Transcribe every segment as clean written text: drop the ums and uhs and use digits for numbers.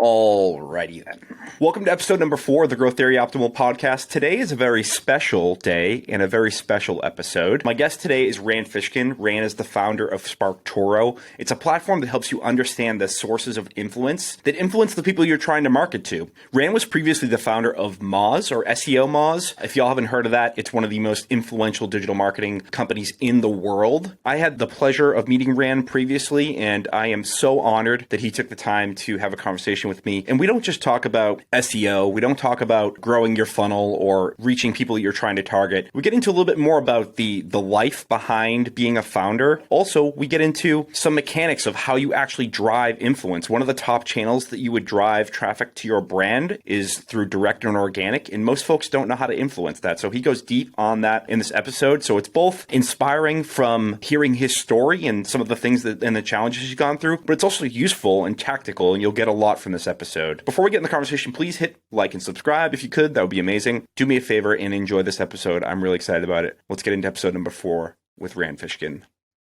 Alrighty then. Welcome to episode number 4 of the Growth Theory Optimal podcast. Today is a very special day and a very special episode. My guest today is Rand Fishkin. Rand is the founder of SparkToro. It's a platform that helps you understand the sources of influence that influence the people you're trying to market to. Rand was previously the founder of Moz, or SEO Moz. If y'all haven't heard of that, it's one of the most influential digital marketing companies in the world. I had the pleasure of meeting Rand previously, and I am so honored that he took the time to have a conversation with me. And we don't just talk about SEO. We don't talk about growing your funnel or reaching people that you're trying to target. We get into a little bit more about the life behind being a founder. Also, we get into some mechanics of how you actually drive influence. One of the top channels that you would drive traffic to your brand is through direct and organic, and most folks don't know how to influence that. So he goes deep on that in this episode. So it's both inspiring from hearing his story and some of the things that and the challenges he's gone through, but it's also useful and tactical, and you'll get a lot from this episode. Before we get in the conversation, please hit like and subscribe if you could. That would be amazing. Do me a favor and enjoy this episode. I'm really excited about it. Let's get into episode number 4 with Rand Fishkin.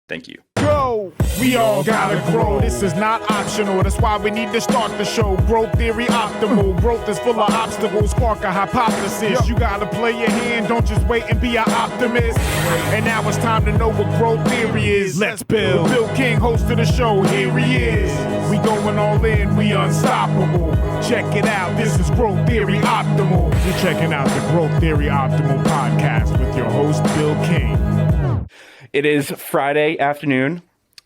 Thank you. Go! We all gotta grow. This is not optional. That's why we need to start the show. Growth theory optimal. Growth is full of obstacles. Spark a hypothesis. You gotta play your hand. Don't just wait and be an optimist. And now it's time to know what growth theory is. Let's build. Bill King, host of the show. Here he is. We going all in. We unstoppable. Check it out. This is Growth Theory Optimal. You're checking out the Growth Theory Optimal podcast with your host, Bill King. It is Friday afternoon.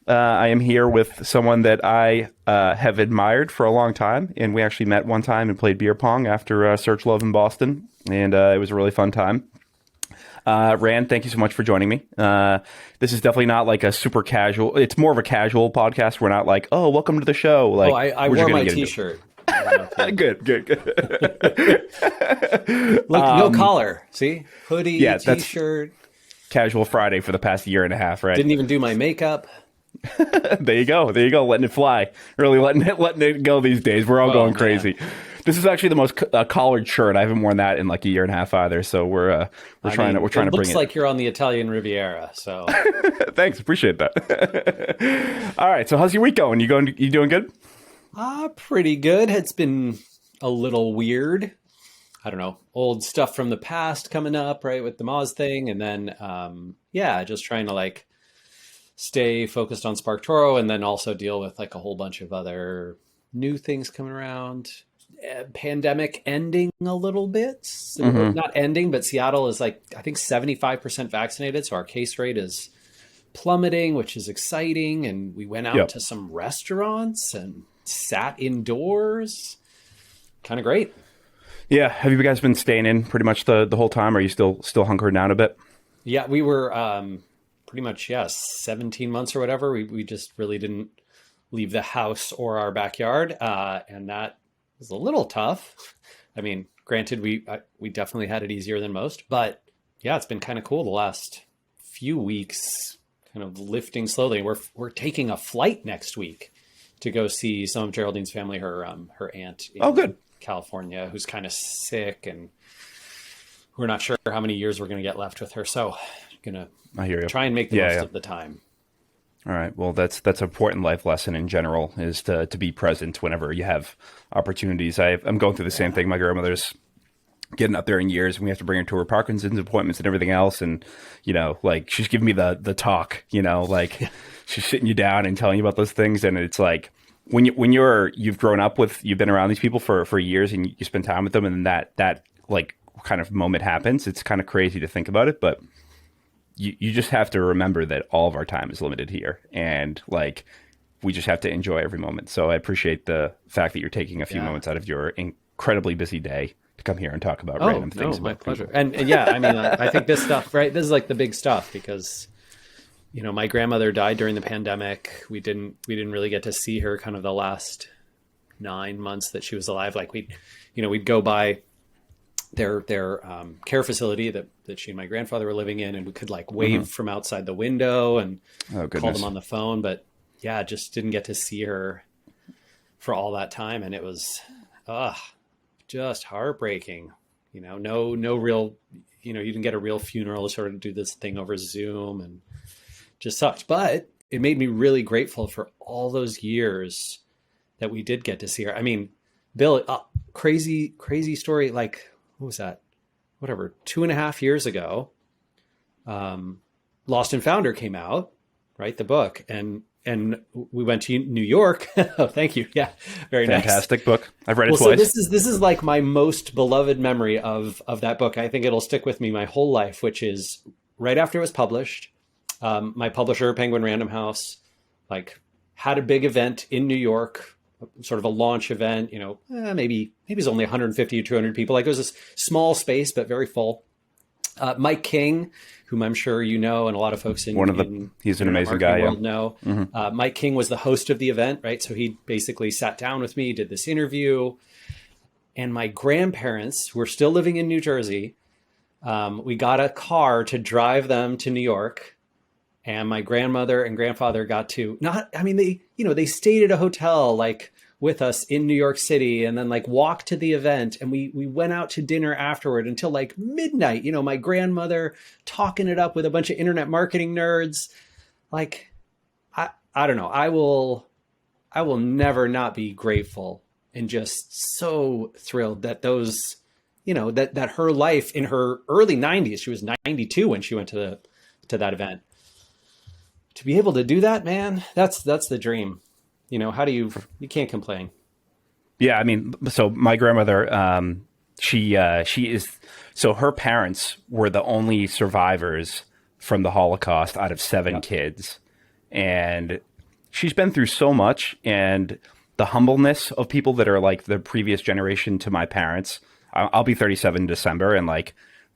I am here with someone that I have admired for a long time, and we actually met one time and played beer pong after Search Love in Boston, and it was a really fun time. Rand, thank you so much for joining me. This is definitely not like a super casual. It's more of a casual podcast. We're not like, oh, welcome to the show. Like, I wore my T-shirt. Good. Look, no collar. See, hoodie, T-shirt. Casual Friday for the past year and a half, right? Didn't even do my makeup. There you go. Letting it fly. Really letting it go these days. We're all going crazy. Man. This is actually the most collared shirt. I haven't worn that in like a year and a half either. So we're trying to bring it. Looks like you're on the Italian Riviera. So thanks, appreciate that. All right. So how's your week going? You doing good? Pretty good. It's been a little weird. I don't know, old stuff from the past coming up, right, with the Moz thing. And then, just trying to like stay focused on SparkToro and then also deal with like a whole bunch of other new things coming around. Pandemic ending a little bit, not ending, but Seattle is like, I think 75% vaccinated. So our case rate is plummeting, which is exciting. And we went out to some restaurants and sat indoors. Kind of great. Yeah. Have you guys been staying in pretty much the whole time? Or are you still hunkering down a bit? Yeah, we were pretty much, 17 months or whatever. We just really didn't leave the house or our backyard. And that was a little tough. I mean, granted, we definitely had it easier than most. But yeah, it's been kind of cool the last few weeks, kind of lifting slowly. We're taking a flight next week to go see some of Geraldine's family, her aunt. Good. California, who's kind of sick, and we're not sure how many years we're going to get left with her. So going to try and make the most of the time. All right. Well, that's an important life lesson in general, is to be present whenever you have opportunities. I'm going through the same thing. My grandmother's getting up there in years, and we have to bring her to her Parkinson's appointments and everything else. And, like she's giving me the talk, like she's sitting you down and telling you about those things. And it's like, when you've grown up with, you've been around these people for years and you spend time with them, and that like kind of moment happens, it's kind of crazy to think about it, but you just have to remember that all of our time is limited here, and like we just have to enjoy every moment. So I appreciate the fact that you're taking a few moments out of your incredibly busy day to come here and talk about random things. My pleasure. And I mean, I think this stuff, right? This is like the big stuff because my grandmother died during the pandemic. We didn't really get to see her kind of the last 9 months that she was alive. Like we'd go by their care facility that she and my grandfather were living in, and we could like wave from outside the window and call them on the phone. But yeah, just didn't get to see her for all that time. And it was, just heartbreaking, no real, you didn't get a real funeral, sort of do this thing over Zoom, and just sucked. But it made me really grateful for all those years that we did get to see her. I mean, Bill, crazy story. Like, what was that? Whatever, 2.5 years ago, Lost and Founder came out, right? The book, and we went to New York. Oh, thank you. Yeah, very Fantastic nice. book. I've read it So twice. this is like my most beloved memory of that book. I think it'll stick with me my whole life, which is right after it was published. My publisher, Penguin Random House, like had a big event in New York, sort of a launch event. Maybe it was only 150 or 200 people. Like it was a small space, but very full. Mike King, whom I'm sure you know, and a lot of folks he's an amazing guy. World know. Mm-hmm. Mike King was the host of the event, right? So he basically sat down with me, did this interview, and my grandparents, who were still living in New Jersey, we got a car to drive them to New York, and my grandmother and grandfather got to they stayed at a hotel like with us in New York City, and then like walked to the event, and we went out to dinner afterward until like midnight. My grandmother talking it up with a bunch of internet marketing nerds. Like, I don't know. I will never not be grateful and just so thrilled that those, that her life in her early 90s, she was 92 when she went to that event. To be able to do that, man, that's the dream. How do you can't complain. Yeah. I mean, so my grandmother, so her parents were the only survivors from the Holocaust out of 7 kids. And she's been through so much, and the humbleness of people that are like the previous generation to my parents. I'll be 37 in December, and like,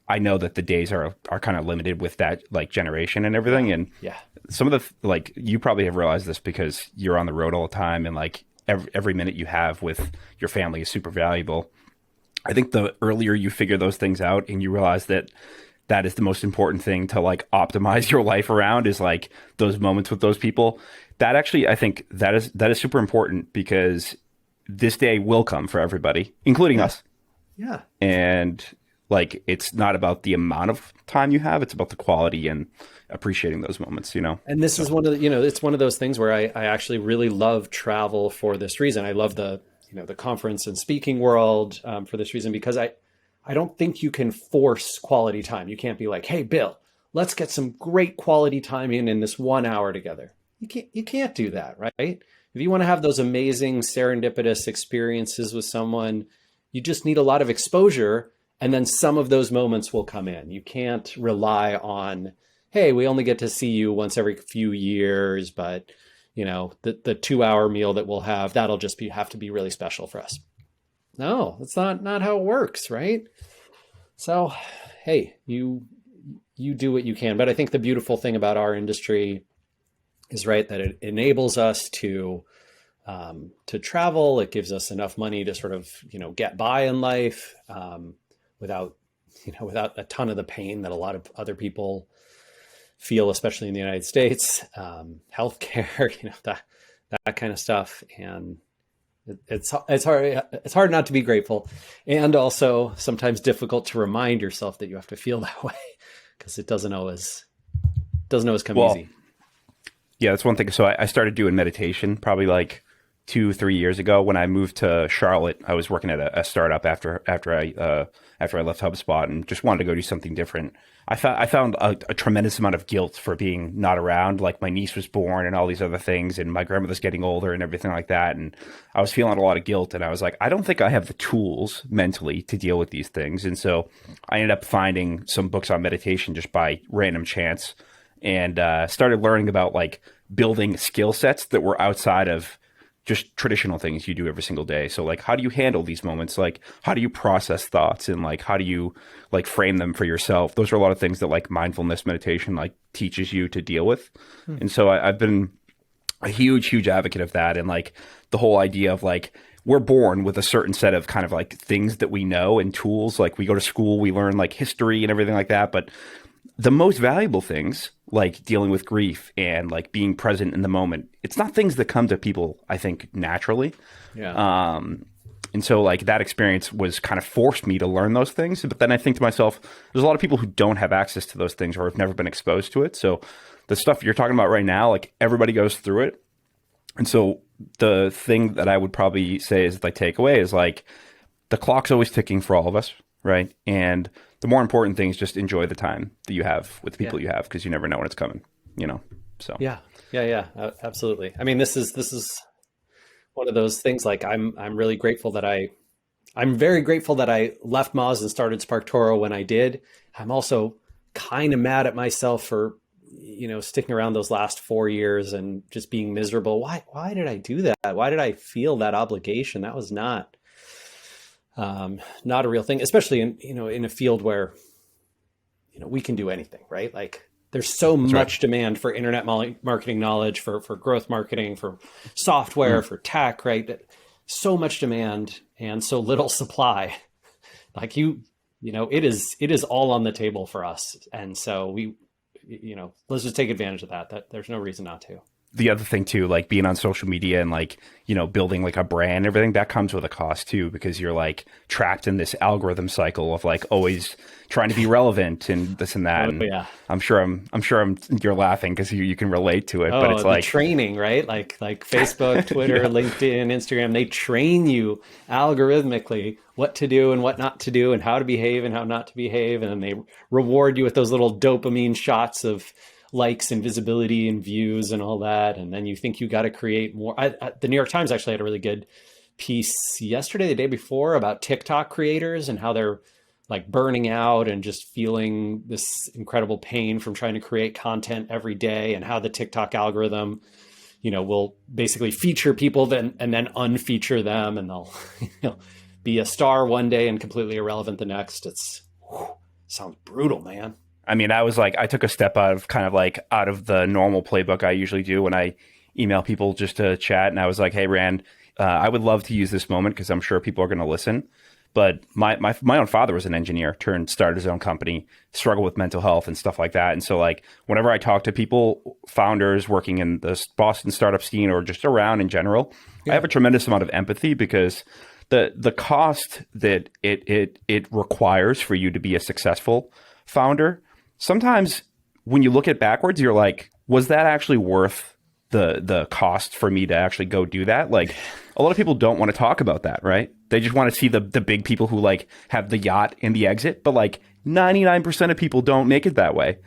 I know that the days are kind of limited with that like generation and everything. And some of the, like, you probably have realized this because you're on the road all the time, and like every minute you have with your family is super valuable. I think the earlier you figure those things out and you realize that is the most important thing to like optimize your life around, is like those moments with those people. That actually, I think that is super important, because this day will come for everybody, including us. Yeah. And like, it's not about the amount of time you have, it's about the quality and appreciating those moments, And this is one of the, it's one of those things where I actually really love travel for this reason. I love the conference and speaking world for this reason, because I don't think you can force quality time. You can't be like, hey, Bill, let's get some great quality time in this 1 hour together. You can't do that, right? If you want to have those amazing serendipitous experiences with someone, you just need a lot of exposure. And then some of those moments will come in. You can't rely on, hey, we only get to see you once every few years, but the 2-hour meal that we'll have, that'll just have to be really special for us. No, that's not how it works, right? So, hey, you do what you can. But I think the beautiful thing about our industry is, right, that it enables us to travel. It gives us enough money to sort of, get by in life, without a ton of the pain that a lot of other people feel, especially in the United States, healthcare, that kind of stuff. And it's hard not to be grateful, and also sometimes difficult to remind yourself that you have to feel that way, because it doesn't always come easy. Yeah, that's one thing. So I started doing meditation probably like 2-3 years ago. When I moved to Charlotte, I was working at a startup after I left HubSpot, and just wanted to go do something different. I found a tremendous amount of guilt for being not around. Like, my niece was born and all these other things, and my grandmother's getting older and everything like that. And I was feeling a lot of guilt, and I was like, I don't think I have the tools mentally to deal with these things. And so I ended up finding some books on meditation just by random chance, and started learning about like building skill sets that were outside of just traditional things you do every single day. So like, how do you handle these moments? Like, how do you process thoughts, and like, how do you like frame them for yourself? Those are a lot of things that like mindfulness meditation like teaches you to deal with. And so I've been a huge advocate of that. And like the whole idea of like, we're born with a certain set of kind of like things that we know and tools. Like, we go to school, we learn like history and everything like that. But the most valuable things, like dealing with grief and like being present in the moment, it's not things that come to people, I think, naturally. Yeah. And so like that experience was kind of forced me to learn those things. But then I think to myself, there's a lot of people who don't have access to those things or have never been exposed to it. So the stuff you're talking about right now, like, everybody goes through it. And so the thing that I would probably say is like takeaway is like the clock's always ticking for all of us, right? And the more important thing is just enjoy the time that you have with the people you have, because you never know when it's coming, So Yeah, absolutely. I mean, this is one of those things. Like, I'm really grateful that I'm very grateful that I left Moz and started SparkToro when I did. I'm also kind of mad at myself for, sticking around those last 4 years and just being miserable. Why did I do that? Why did I feel that obligation? That was not a real thing, especially in a field where, we can do anything, right? Like, there's so much demand for internet marketing knowledge, for growth marketing, for software, for tech, right? So much demand and so little supply. Like it is all on the table for us. And so let's just take advantage of that. There's no reason not to. The other thing too, like being on social media and like, building like a brand and everything, that comes with a cost too, because you're like trapped in this algorithm cycle of like always trying to be relevant and this and that. And I'm sure you're laughing because you can relate to it, but it's like training, right? Like Facebook, Twitter, LinkedIn, Instagram, they train you algorithmically what to do and what not to do and how to behave and how not to behave. And then they reward you with those little dopamine shots of likes and visibility and views and all that. And then you think you got to create more. The New York Times actually had a really good piece yesterday, the day before, about TikTok creators and how they're like burning out and just feeling this incredible pain from trying to create content every day, and how the TikTok algorithm, will basically feature people and then unfeature them, and they'll be a star one day and completely irrelevant the next. Sounds brutal, man. I mean, I took a step out of the normal playbook I usually do when I email people just to chat. And I was like, hey, Rand, I would love to use this moment because I'm sure people are going to listen. But my own father was an engineer, started his own company, struggled with mental health and stuff like that. And so like whenever I talk to people, founders working in the Boston startup scene or just around in general, I have a tremendous amount of empathy, because the cost that it requires for you to be a successful founder, sometimes when you look at backwards, you're like, was that actually worth the cost for me to actually go do that? Like, a lot of people don't want to talk about that, right? They just want to see the big people who like have the yacht and the exit, but like 99% of people don't make it that way.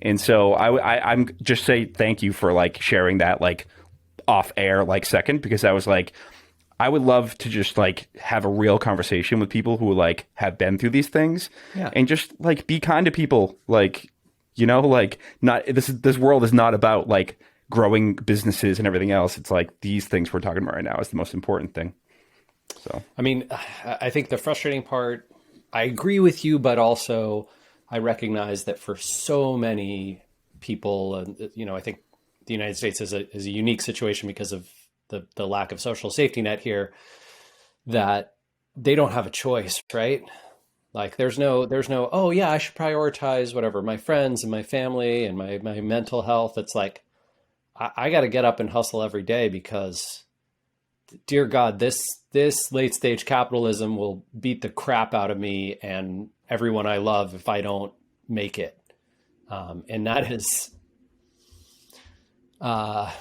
And so I'm just say thank you for like sharing that like off air like second, because I was like, I would love to just like have a real conversation with people who like have been through these things, and just like be kind to people. Like, like not this world is not about like growing businesses and everything else. It's like these things we're talking about right now is the most important thing. So, I mean, I think the frustrating part, I agree with you, but also I recognize that for so many people, I think the United States is a unique situation because of the lack of social safety net here, that they don't have a choice, right? Like there's no, oh yeah, I should prioritize whatever, my friends and my family and my mental health. It's like, I got to get up and hustle every day, because dear God, this late stage capitalism will beat the crap out of me and everyone I love if I don't make it. And that is, I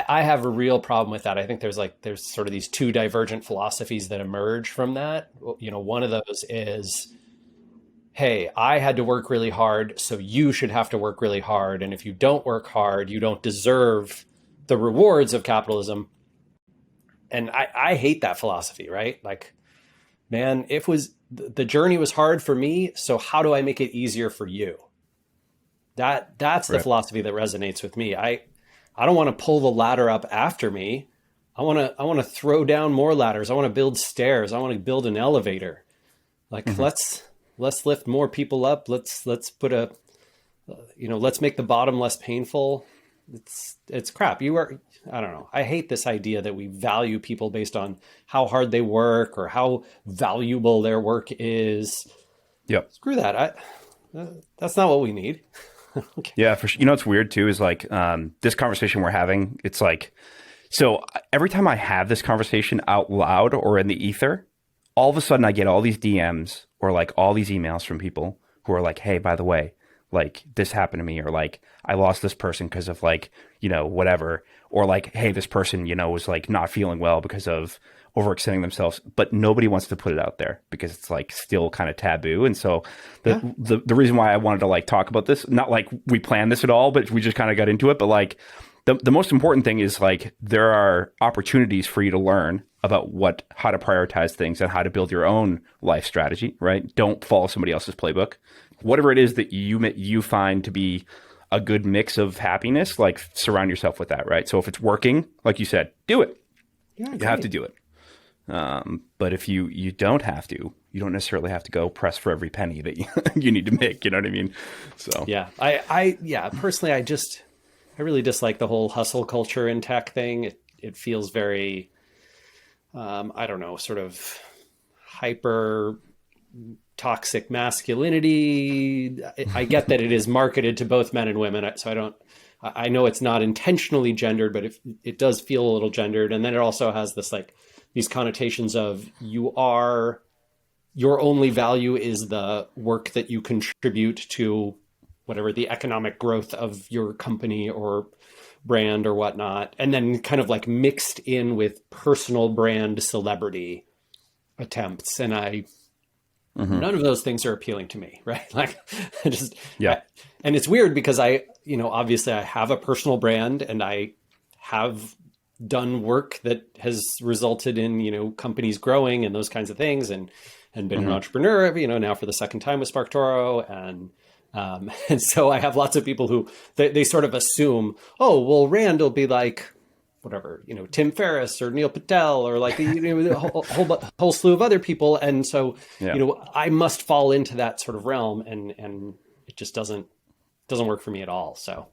have a real problem with that. I think there's sort of these two divergent philosophies that emerge from that. One of those is, hey, I had to work really hard, so you should have to work really hard. And if you don't work hard, you don't deserve the rewards of capitalism. And I hate that philosophy, right? Like, man, the journey was hard for me, so how do I make it easier for you? That's the philosophy that resonates with me. I don't want to pull the ladder up after me. I want to throw down more ladders. I want to build stairs. I want to build an elevator. Like, let's lift more people up. Let's put let's make the bottom less painful. It's crap. I don't know. I hate this idea that we value people based on how hard they work or how valuable their work is. Yep. Screw that. That's not what we need. Okay. Yeah, for sure. What's weird too is like this conversation we're having. It's like, so every time I have this conversation out loud or in the ether, all of a sudden I get all these DMs or like all these emails from people who are like, hey, by the way, like this happened to me, or like I lost this person because of like, whatever, or like, hey, this person, was like not feeling well because of overextending themselves, but nobody wants to put it out there because it's like still kind of taboo. And so the reason why I wanted to like talk about this, not like we planned this at all, but we just kind of got into it. But like the most important thing is like there are opportunities for you to learn about how to prioritize things and how to build your own life strategy, right? Don't follow somebody else's playbook. Whatever it is that you find to be a good mix of happiness, like surround yourself with that, right? So if it's working, like you said, do it. Yeah, you have to do it. But if you don't have to, you don't necessarily have to go press for every penny that you need to make. You know what I mean? So yeah, I personally, I really dislike the whole hustle culture in tech thing. It feels very, I don't know, sort of hyper toxic masculinity. I get that it is marketed to both men and women, so I know it's not intentionally gendered, but it does feel a little gendered. And then it also has this like these connotations of your only value is the work that you contribute to whatever the economic growth of your company or brand or whatnot. And then kind of like mixed in with personal brand celebrity attempts. And none of those things are appealing to me, right? Like and it's weird because obviously I have a personal brand and I have done work that has resulted in, companies growing and those kinds of things and been an entrepreneur, now for the second time with SparkToro. And so I have lots of people who they sort of assume, oh, well, Rand will be like, whatever, Tim Ferriss or Neil Patel or like, a whole slew of other people. And so, I must fall into that sort of realm and it just doesn't work for me at all. So.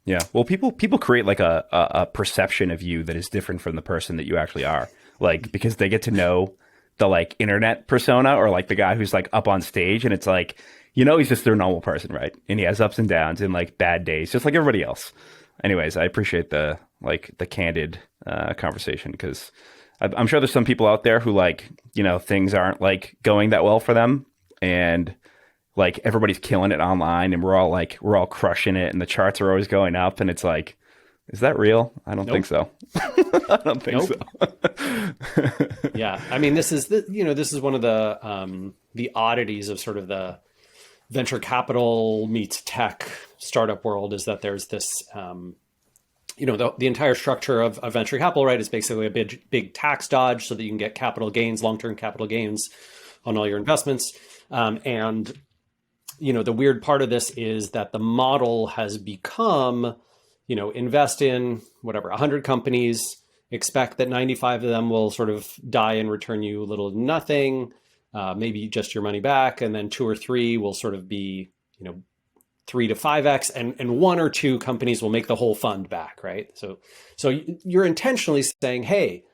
Yeah. Well, people create like a perception of you that is different from the person that you actually are. Like, because they get to know the like internet persona or like the guy who's like up on stage and it's like, he's just their normal person, right? And he has ups and downs and like bad days, just like everybody else. Anyways, I appreciate the candid conversation because I'm sure there's some people out there who like, things aren't like going that well for them and like everybody's killing it online and we're all crushing it and the charts are always going up and it's like, is that real? I don't think so. I don't think so. Yeah. I mean, this is one of the oddities of sort of the venture capital meets tech startup world is that there's this, the entire structure of venture capital, right, is basically a big tax dodge so that you can get capital gains, long-term capital gains on all your investments. And the weird part of this is that the model has become, invest in whatever, 100 companies, expect that 95 of them will sort of die and return you little to nothing, maybe just your money back. And then 2 or 3 will sort of be, 3 to 5x and 1 or 2 companies will make the whole fund back, right? So you're intentionally saying, hey,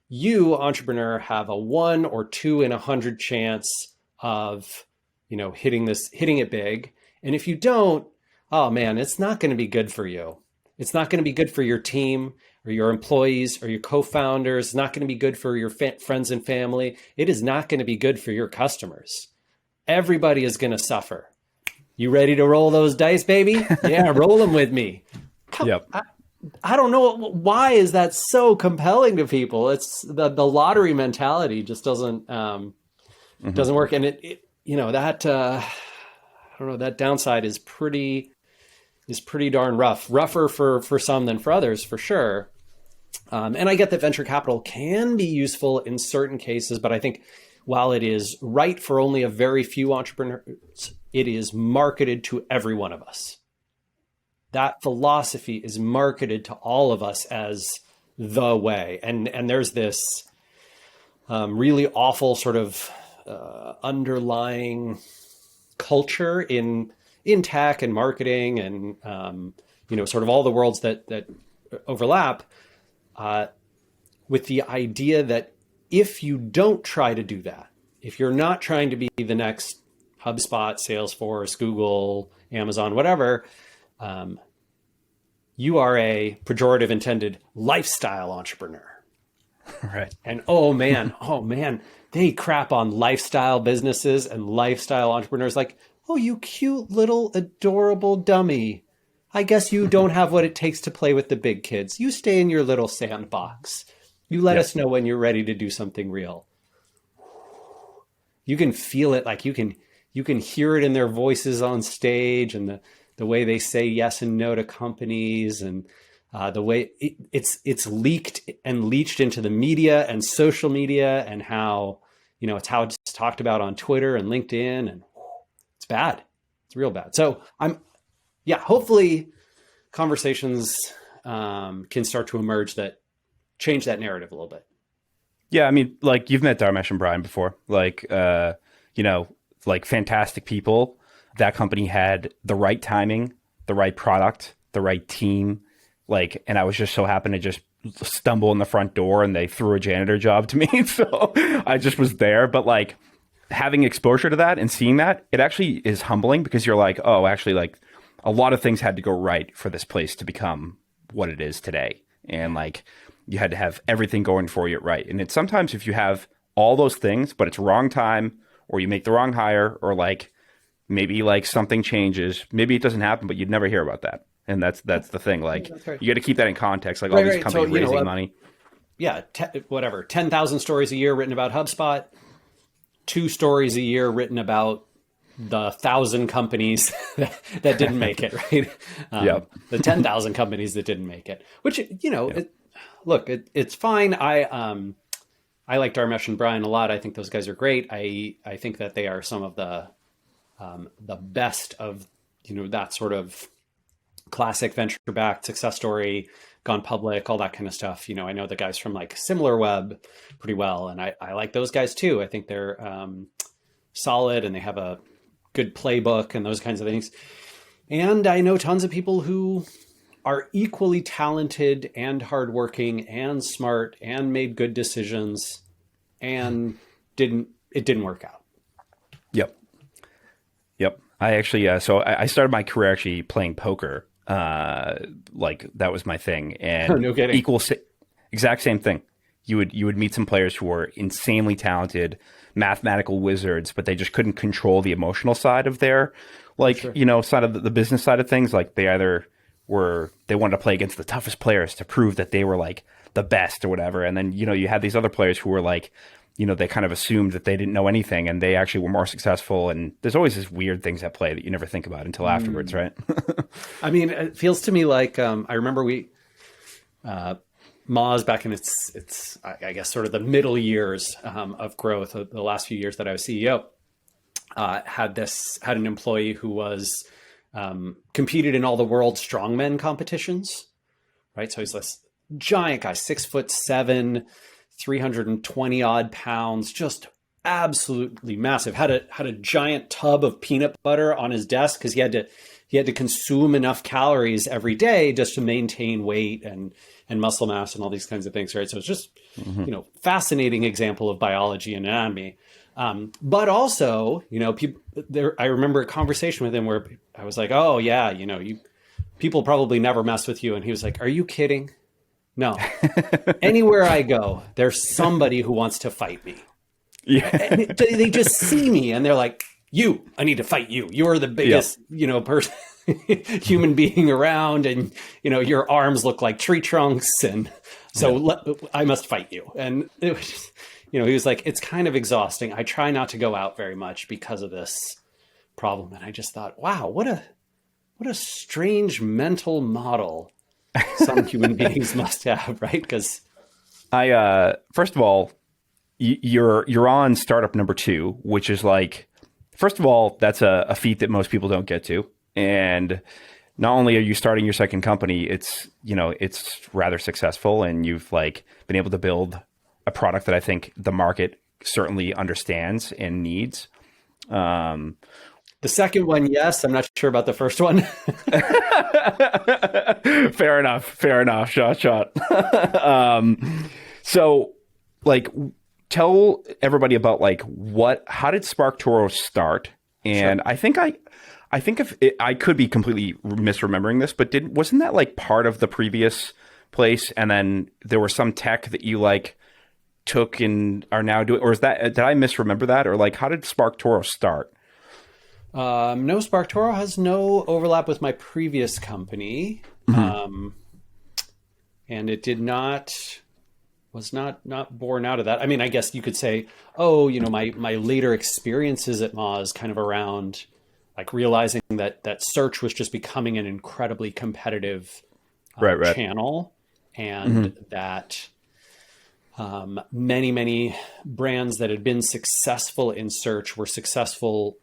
you entrepreneur have a 1 or 2 in 100 chance of hitting it big. And if you don't, oh man, it's not going to be good for you. It's not going to be good for your team or your employees or your co-founders. It's not going to be good for your friends and family. It is not going to be good for your customers. Everybody is going to suffer. You ready to roll those dice, baby? Yeah, roll them with me. Yep. I don't know why is that so compelling to people. It's the lottery mentality just doesn't work. And it that I don't know, that downside is pretty darn rougher for some than for others, for sure. And I get that venture capital can be useful in certain cases, but I think while it is right for only a very few entrepreneurs, it is marketed to every one of us. That philosophy is marketed to all of us as the way. And there's this really awful sort of underlying culture in tech and marketing and, sort of all the worlds that overlap with the idea that if you don't try to do that, if you're not trying to be the next HubSpot, Salesforce, Google, Amazon, whatever, you are a pejorative intended lifestyle entrepreneur. Right. And oh man, they crap on lifestyle businesses and lifestyle entrepreneurs. Like, "Oh, you cute little adorable dummy. I guess you don't have what it takes to play with the big kids. You stay in your little sandbox. You let us know when you're ready to do something real." You can feel it, like you can hear it in their voices on stage, and the way they say yes and no to companies, and the way it's leaked and leached into the media and social media, and how, it's how it's talked about on Twitter and LinkedIn, and it's bad. It's real bad. So hopefully conversations can start to emerge that change that narrative a little bit. Yeah, I mean, like, you've met Dharmesh and Brian before, like, like, fantastic people. That company had the right timing, the right product, the right team, like, and I was just so happen to just stumble in the front door and they threw a janitor job to me. So I just was there. But like, having exposure to that and seeing that, it actually is humbling, because you're like, oh, actually, like, a lot of things had to go right for this place to become what it is today. And like, you had to have everything going for you right. And it's sometimes if you have all those things, but it's wrong time, or you make the wrong hire, or like maybe like something changes, maybe it doesn't happen, but you'd never hear about that. And that's the thing. Like, right. You got to keep that in context. Like, all these companies raising money. Yeah. 10,000 stories a year written about HubSpot, 2 stories a year written about the 1,000 companies that didn't make it, right? The 10,000 companies that didn't make it, which, it's fine. I like Dharmesh and Brian a lot. I think those guys are great. I think that they are some of the best of, that sort of classic venture-backed success story, gone public, all that kind of stuff. I know the guys from like SimilarWeb pretty well, and I like those guys too. I think they're solid, and they have a good playbook and those kinds of things. And I know tons of people who are equally talented and hardworking and smart and made good decisions, and it didn't work out. Yep. I actually, so I started my career actually playing poker. Like, that was my thing. And no kidding. Exact same thing. You would meet some players who were insanely talented, mathematical wizards, but they just couldn't control the emotional side of their, like, side of the business side of things. Like, they wanted to play against the toughest players to prove that they were like the best or whatever. And then, you had these other players who were like, they kind of assumed that they didn't know anything, and they actually were more successful. And there's always these weird things at play that you never think about until afterwards, right? I mean, it feels to me like, I remember Moz back in its I guess sort of the middle years of growth, the last few years that I was CEO, had an employee who was competed in all the world strongmen competitions, right? So he's this giant guy, 6'7", 320 odd pounds, just absolutely massive. Had a giant tub of peanut butter on his desk because he had to consume enough calories every day just to maintain weight and muscle mass and all these kinds of things, right? So it's just, fascinating example of biology and anatomy. But also, I remember a conversation with him where I was like, oh yeah, people probably never mess with you. And he was like, are you kidding? No. Anywhere I go, there's somebody who wants to fight me. Yeah. And they just see me and they're like, I need to fight you. You're the biggest, person, human being around, and, your arms look like tree trunks. And so I must fight you. And it was just, he was like, it's kind of exhausting. I try not to go out very much because of this problem. And I just thought, wow, what a strange mental model some human beings must have, right? Because first of all, you're on startup number 2, which is like, first of all, that's a feat that most people don't get to. And not only are you starting your second company, it's rather successful, and you've like been able to build a product that I think the market certainly understands and needs. The second one, yes. I'm not sure about the first one. Fair enough. Shot. So, like, tell everybody about like how did SparkToro start? And sure. I think if I could be completely misremembering this, but wasn't that like part of the previous place? And then there was some tech that you like took and are now doing, or did I misremember that? Or like, how did SparkToro start? No, SparkToro has no overlap with my previous company. And it did not, was not born out of that. I mean, I guess you could say, oh, my later experiences at Moz kind of around like realizing that search was just becoming an incredibly competitive channel, and that many brands that had been successful in search were successful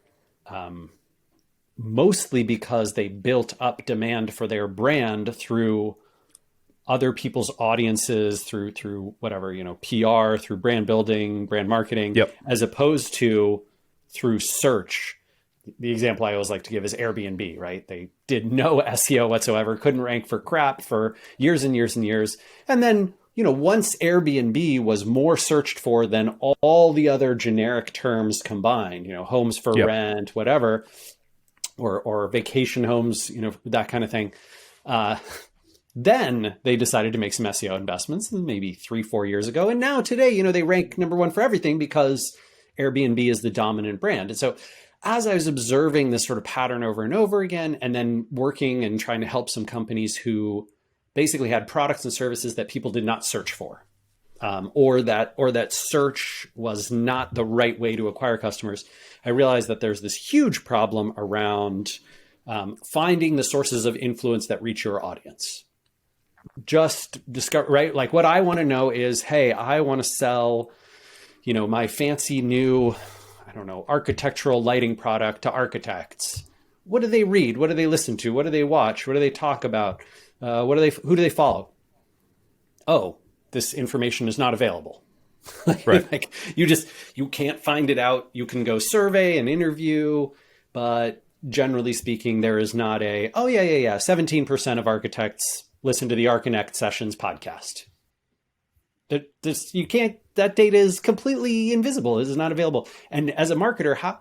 mostly because they built up demand for their brand through other people's audiences, through whatever, PR, through brand building, brand marketing, as opposed to through search. The example I always like to give is Airbnb, right? They did no SEO whatsoever, couldn't rank for crap for years and years and years. And then, once Airbnb was more searched for than all the other generic terms combined, homes for rent, whatever, or vacation homes, that kind of thing. Then they decided to make some SEO investments maybe 3-4 years ago. And now today, they rank number one for everything because Airbnb is the dominant brand. And so as I was observing this sort of pattern over and over again, and then working and trying to help some companies who basically had products and services that people did not search for, or that search was not the right way to acquire customers, I realized that there's this huge problem around finding the sources of influence that reach your audience. Just discover, right? Like what I want to know is, hey, I want to sell, my fancy new, architectural lighting product to architects. What do they read? What do they listen to? What do they watch? What do they talk about? Who do they follow? Oh, this information is not available. Right. Like you can't find it out. You can go survey and interview, but generally speaking, there is not 17% of architects listen to the Architect Sessions podcast. That data is completely invisible. It is not available. And as a marketer, how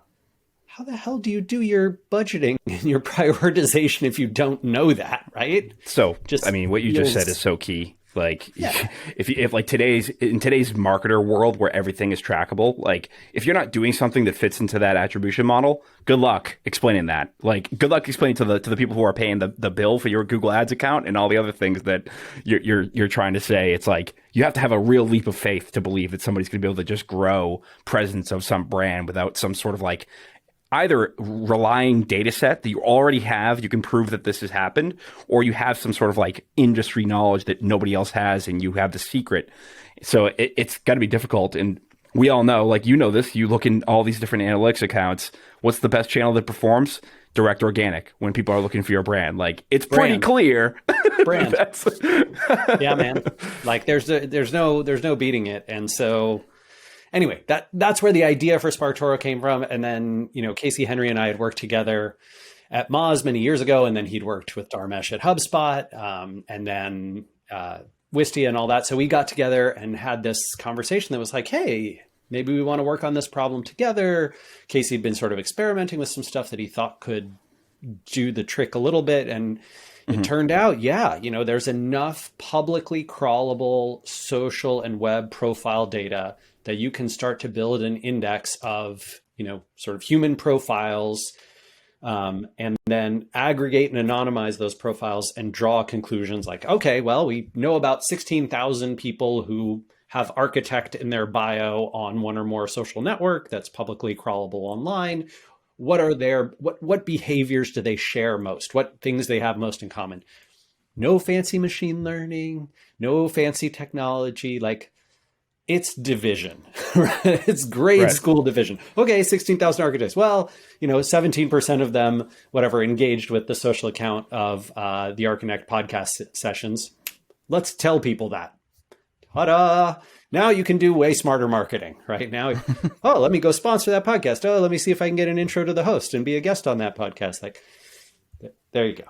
the hell do you do your budgeting and your prioritization if you don't know that, right? So, what you just said is so key. Like, if like in today's marketer world where everything is trackable, like if you're not doing something that fits into that attribution model, good luck explaining that. Like, good luck explaining to the people who are paying the bill for your Google Ads account and all the other things that you're trying to say. It's like you have to have a real leap of faith to believe that somebody's going to be able to just grow presence of some brand without some sort of like either relying data set that you already have, you can prove that this has happened, or you have some sort of like industry knowledge that nobody else has and you have the secret. So it's got to be difficult. And we all know, like, this, you look in all these different analytics accounts, what's the best channel that performs? Direct organic, when people are looking for your brand. Like, it's pretty clear. Brand. Yeah, man. Like there's no beating it. And so anyway, that's where the idea for SparkToro came from. And then, Casey Henry and I had worked together at Moz many years ago, and then he'd worked with Dharmesh at HubSpot, and then Wistia and all that. So we got together and had this conversation that was like, hey, maybe we want to work on this problem together. Casey had been sort of experimenting with some stuff that he thought could do the trick a little bit. And it turned out, there's enough publicly crawlable social and web profile data that you can start to build an index of, sort of human profiles, and then aggregate and anonymize those profiles and draw conclusions like, okay, well, we know about 16,000 people who have architect in their bio on one or more social network that's publicly crawlable online. What are what behaviors do they share most? What things they have most in common? No fancy machine learning, no fancy technology, like, it's division. It's grade school division. Okay, 16,000 architects. Well, 17% of them, whatever, engaged with the social account of the Architect podcast sessions. Let's tell people that. Ta-da! Now you can do way smarter marketing, right? Now, let me go sponsor that podcast. Oh, let me see if I can get an intro to the host and be a guest on that podcast. Like, there you go.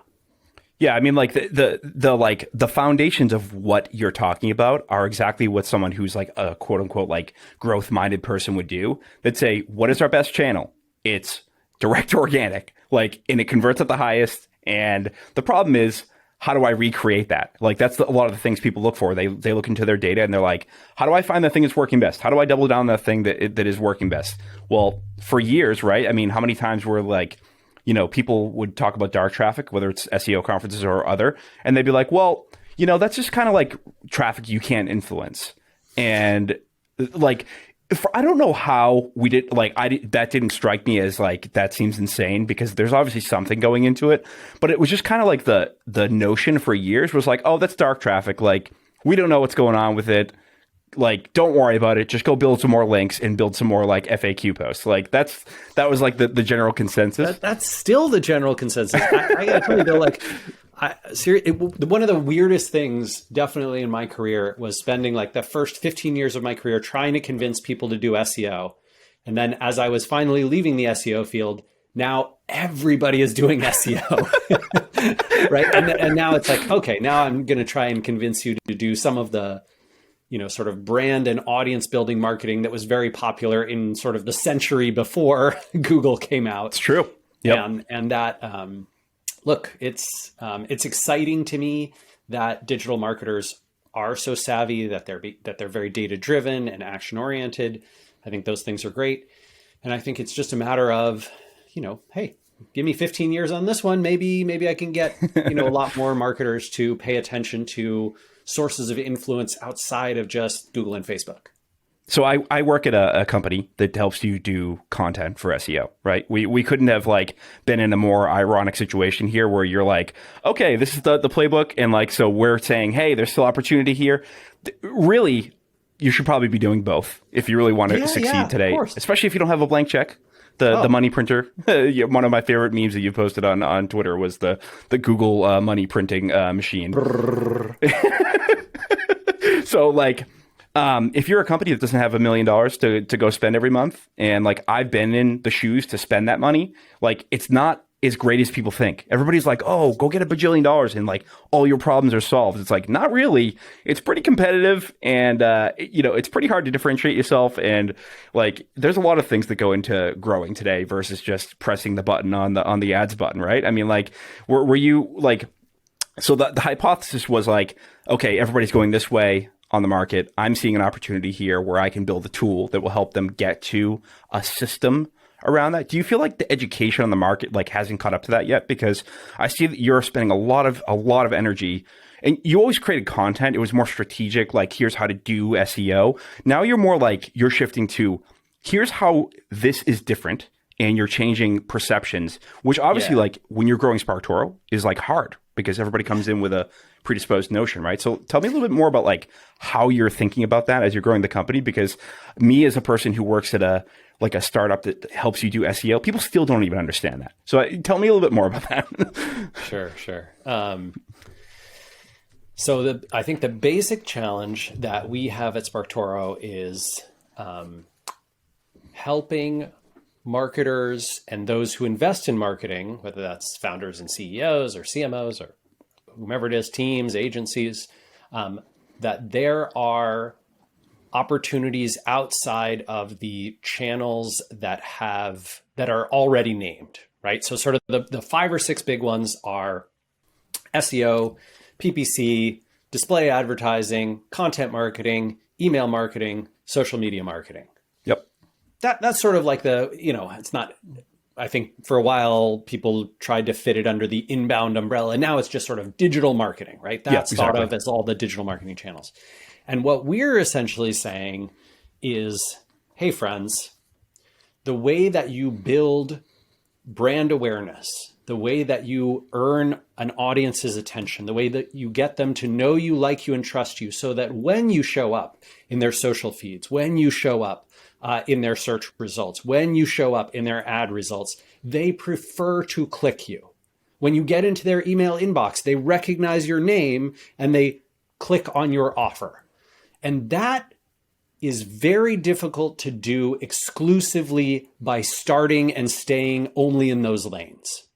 Yeah, I mean, like the foundations of what you're talking about are exactly what someone who's like a quote unquote like growth minded person would do. They'd say, what is our best channel? It's direct organic, like, and it converts at the highest. And the problem is how do I recreate that? Like that's a lot of the things people look for. They look into their data and they're like, how do I find the thing that's working best? How do I double down on the thing that is working best? Well, for years, right? I mean, how many times were like, people would talk about dark traffic, whether it's SEO conferences or other, and they'd be like, well, that's just kind of like traffic you can't influence. And like, I don't know how we did, that didn't strike me as like, that seems insane because there's obviously something going into it, but it was just kind of like the notion for years was like, oh, that's dark traffic. Like, we don't know what's going on with it. Like, don't worry about it. Just go build some more links and build some more like FAQ posts. Like that was like the general consensus. That's still the general consensus. I gotta tell you though, like, one of the weirdest things definitely in my career was spending like the first 15 years of my career trying to convince people to do SEO. And then as I was finally leaving the SEO field, now everybody is doing SEO, right? And now it's like, okay, now I'm going to try and convince you to do some of the, sort of brand and audience building marketing that was very popular in sort of the century before Google came out. It's true. Yep. And that, look, it's exciting to me that digital marketers are so savvy, that they're very data driven and action oriented. I think those things are great, and I think it's just a matter of, hey, give me 15 years on this one. Maybe I can get a lot more marketers to pay attention to sources of influence outside of just Google and Facebook. So I work at a company that helps you do content for SEO, right? We couldn't have like been in a more ironic situation here where you're like, okay, this is the playbook. And like, so we're saying, hey, there's still opportunity here. Really, you should probably be doing both if you really want to succeed today, especially if you don't have a blank check. The money printer. One of my favorite memes that you posted on Twitter was the Google money printing machine. So like, if you're a company that doesn't have $1 million to go spend every month, and like I've been in the shoes to spend that money, like it's not as great as people think. Everybody's like, oh, go get $1 bajillion and like all your problems are solved. It's like, not really. It's pretty competitive, and it's pretty hard to differentiate yourself. And like, there's a lot of things that go into growing today versus just pressing the button on the ads button, right? I mean, like, were you like, so the hypothesis was like, okay, everybody's going this way on the market. I'm seeing an opportunity here where I can build a tool that will help them get to a system around that. Do you feel like the education on the market like hasn't caught up to that yet? Because I see that you're spending a lot of energy, and you always created content. It was more strategic, like here's how to do SEO. Now you're more like you're shifting to here's how this is different, and you're changing perceptions, which obviously like when you're growing SparkToro is like hard because everybody comes in with a predisposed notion, right? So tell me a little bit more about like how you're thinking about that as you're growing the company, because me as a person who works at a startup that helps you do SEO, people still don't even understand that. So tell me a little bit more about that. Sure. So I think the basic challenge that we have at SparkToro is helping marketers and those who invest in marketing, whether that's founders and CEOs or CMOs or whomever it is, teams, agencies, that there are opportunities outside of the channels that are already named, right? So sort of the 5 or 6 big ones are SEO, PPC, display advertising, content marketing, email marketing, social media marketing. Yep. That's sort of like it's not, I think for a while people tried to fit it under the inbound umbrella, and now it's just sort of digital marketing, right? That's thought of as all the digital marketing channels. And what we're essentially saying is, hey friends, the way that you build brand awareness, the way that you earn an audience's attention, the way that you get them to know you, like you, and trust you, so that when you show up in their social feeds, when you show up in their search results, when you show up in their ad results, they prefer to click you. When you get into their email inbox, they recognize your name and they click on your offer. And that is very difficult to do exclusively by starting and staying only in those lanes,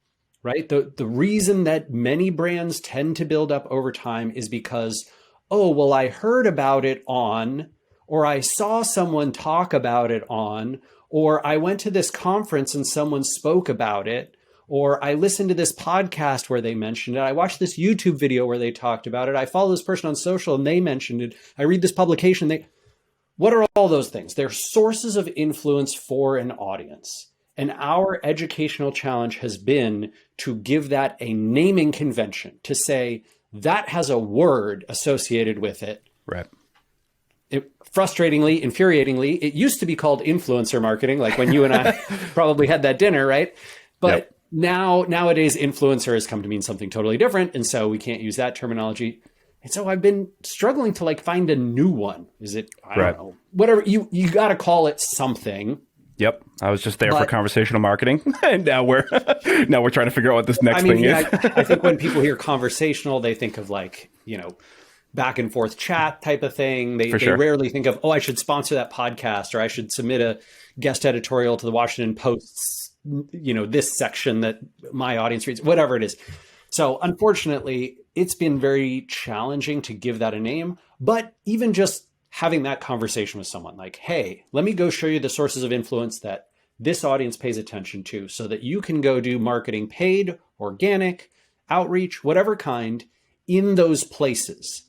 right? The reason that many brands tend to build up over time is because, oh, well, I heard about it on, or I saw someone talk about it on, or I went to this conference and someone spoke about it, Or I listened to this podcast where they mentioned it. I watched this YouTube video where they talked about it. I follow this person on social and they mentioned it. I read this publication. What are all those things? They're sources of influence for an audience. And our educational challenge has been to give that a naming convention, to say that has a word associated with it. Right. Frustratingly, infuriatingly, it used to be called influencer marketing, like when you and I probably had that dinner, right? But nowadays, influencer has come to mean something totally different. And so we can't use that terminology. And so I've been struggling to find a new one. Is it, I don't know, whatever, you got to call it something. Yep. I was just there for conversational marketing. And now we're trying to figure out what this next thing is. I think when people hear conversational, they think of back and forth chat type of thing. They rarely think of, I should sponsor that podcast, or I should submit a guest editorial to the Washington Post's, this section that my audience reads, whatever it is. So unfortunately, it's been very challenging to give that a name, but even just having that conversation with someone like, hey, let me go show you the sources of influence that this audience pays attention to so that you can go do marketing, paid, organic, outreach, whatever kind, in those places.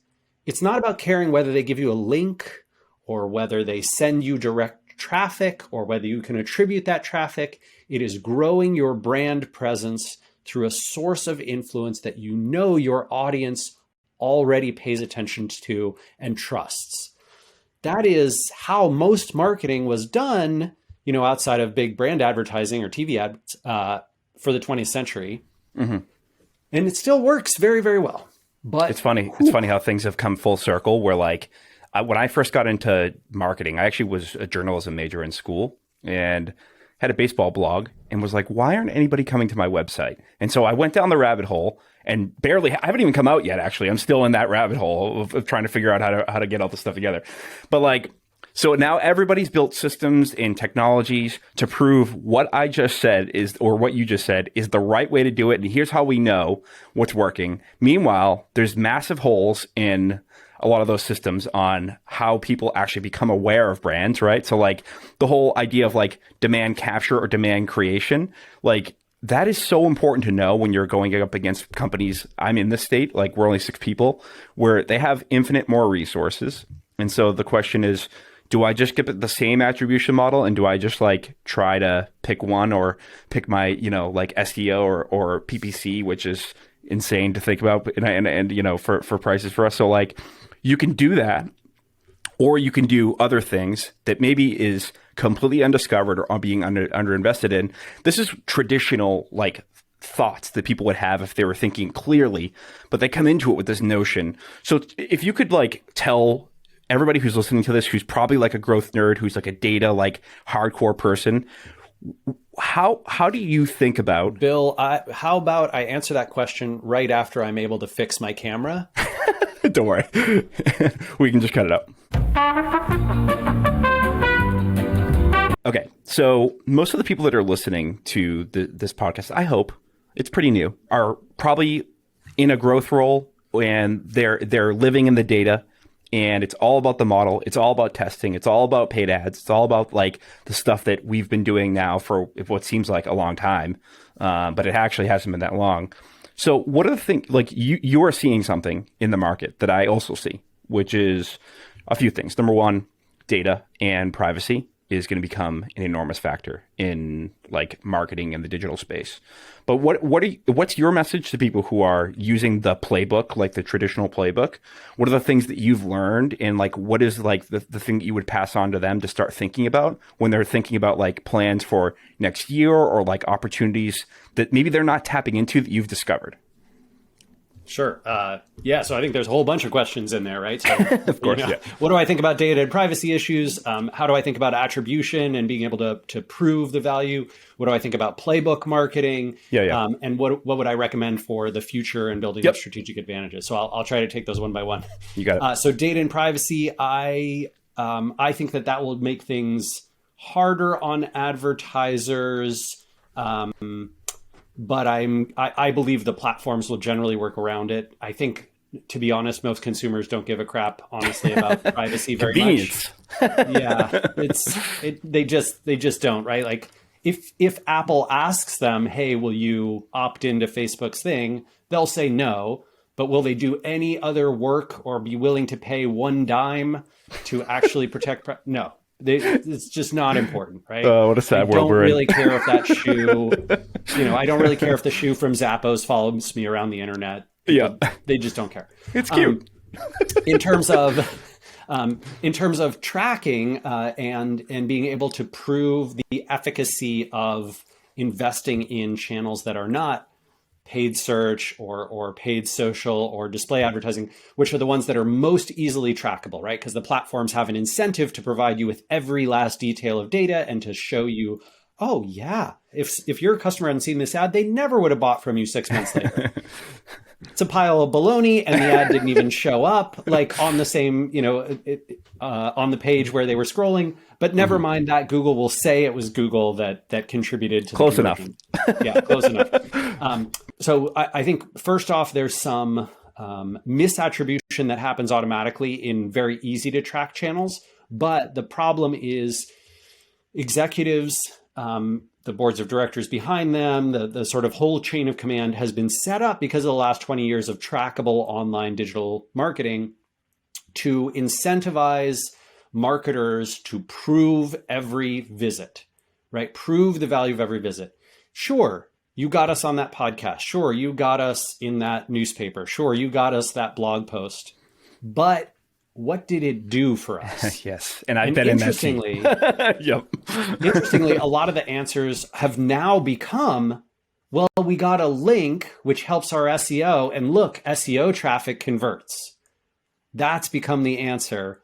It's not about caring whether they give you a link or whether they send you direct traffic or whether you can attribute that traffic. It is growing your brand presence through a source of influence that your audience already pays attention to and trusts. That is how most marketing was done, outside of big brand advertising or TV ads for the 20th century. Mm-hmm. And it still works very, very well. But it's funny. It's funny how things have come full circle where when I first got into marketing, I actually was a journalism major in school and had a baseball blog and was like, why aren't anybody coming to my website? And so I went down the rabbit hole and I haven't even come out yet, actually. I'm still in that rabbit hole of trying to figure out how to get all this stuff together. But so now everybody's built systems and technologies to prove what I just said or what you just said is the right way to do it. And here's how we know what's working. Meanwhile, there's massive holes in a lot of those systems on how people actually become aware of brands, right? So the whole idea of demand capture or demand creation, that is so important to know when you're going up against companies. I'm in this state, we're only 6 people, where they have infinite more resources. And so the question is, do I just get the same attribution model and do I just try to pick one or pick my, SEO or PPC, which is insane to think about and for prices for us. So you can do that, or you can do other things that maybe is completely undiscovered or being underinvested in. This is traditional thoughts that people would have if they were thinking clearly, but they come into it with this notion. So if you could tell everybody who's listening to this, who's probably a growth nerd, who's a data hardcore person, how do you think about Bill? How about I answer that question right after I'm able to fix my camera? Don't worry, we can just cut it up. Okay, so most of the people that are listening to this podcast, I hope it's pretty new, are probably in a growth role and they're living in the data. And it's all about the model. It's all about testing. It's all about paid ads. It's all about the stuff that we've been doing now for what seems like a long time, but it actually hasn't been that long. So what are the things, you are seeing something in the market that I also see, which is a few things. Number one, data and privacy is going to become an enormous factor in marketing in the digital space. But what's your message to people who are using the playbook, the traditional playbook? What are the things that you've learned, and what is the thing that you would pass on to them to start thinking about when they're thinking about plans for next year or opportunities that maybe they're not tapping into that you've discovered? Sure. So I think there's a whole bunch of questions in there, right? So, of course, yeah. What do I think about data and privacy issues? How do I think about attribution and being able to prove the value? What do I think about playbook marketing? Yeah. And what would I recommend for the future and building up strategic advantages? So I'll try to take those one by one. You got it. So data and privacy, I think that will make things harder on advertisers. But I believe the platforms will generally work around it. I think, to be honest, most consumers don't give a crap, honestly, about privacy very much. Yeah, they just don't, right? if Apple asks them, hey, will you opt into Facebook's thing? They'll say no. But will they do any other work or be willing to pay one dime to actually protect? No, it's just not important, right? Oh, what a sad world we're in. I don't really care if that shoe, I don't really care if the shoe from Zappos follows me around the internet. Yeah. They just don't care. It's cute. In terms of tracking and being able to prove the efficacy of investing in channels that are not paid search or paid social or display advertising, which are the ones that are most easily trackable, right? Because the platforms have an incentive to provide you with every last detail of data and to show you, oh yeah, if your customer hadn't seen this ad, they never would have bought from you 6 months later. It's a pile of baloney, and the ad didn't even show up like on the same, on the page where they were scrolling. But never mind that, Google will say it was Google that contributed to close enough. Yeah, close enough. So I think first off, there's some misattribution that happens automatically in very easy to track channels. But the problem is executives, the boards of directors behind them, the sort of whole chain of command has been set up because of the last 20 years of trackable online digital marketing to incentivize marketers to prove every visit, right? Prove the value of every visit. Sure, you got us on that podcast. Sure, you got us in that newspaper. Sure, you got us that blog post. But what did it do for us? Yes. And I've been in that seat. Yep. Interestingly, a lot of the answers have now become, well, we got a link which helps our SEO, and look, SEO traffic converts. That's become the answer.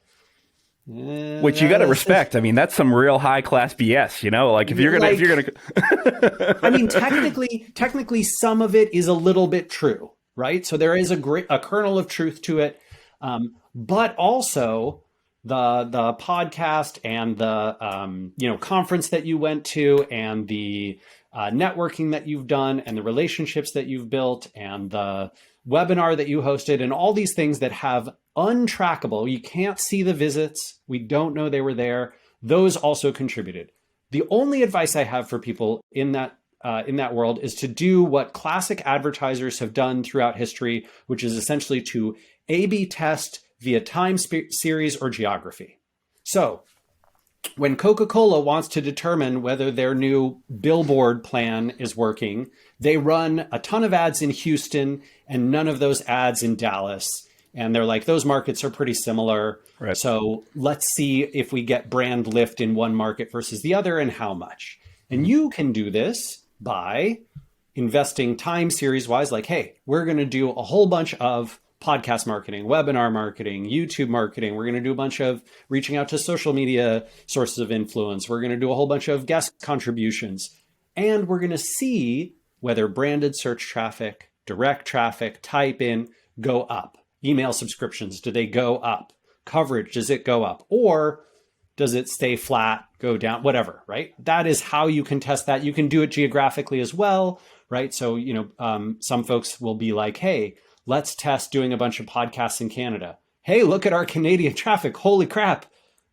Which you got to respect. I mean, that's some real high class BS, like if you're going to, I mean, technically some of it is a little bit true, right? So there is a kernel of truth to it. But also the podcast and the conference that you went to and the networking that you've done and the relationships that you've built and the webinar that you hosted and all these things that have untrackable, you can't see the visits, we don't know they were there, those also contributed. The only advice I have for people in that world is to do what classic advertisers have done throughout history, which is essentially to A/B test via time series or geography. So when Coca-Cola wants to determine whether their new billboard plan is working, they run a ton of ads in Houston and none of those ads in Dallas. And they're like, those markets are pretty similar. Right. So let's see if we get brand lift in one market versus the other and how much. And you can do this by investing time series wise, like, hey, we're going to do a whole bunch of podcast marketing, webinar marketing, YouTube marketing. We're going to do a bunch of reaching out to social media sources of influence. We're going to do a whole bunch of guest contributions. And we're going to see whether branded search traffic, direct traffic, type in, go up. Email subscriptions, do they go up? Coverage, does it go up? Or does it stay flat, go down, whatever, right? That is how you can test that. You can do it geographically as well, right? So, some folks will be like, hey, let's test doing a bunch of podcasts in Canada. Hey, look at our Canadian traffic. Holy crap.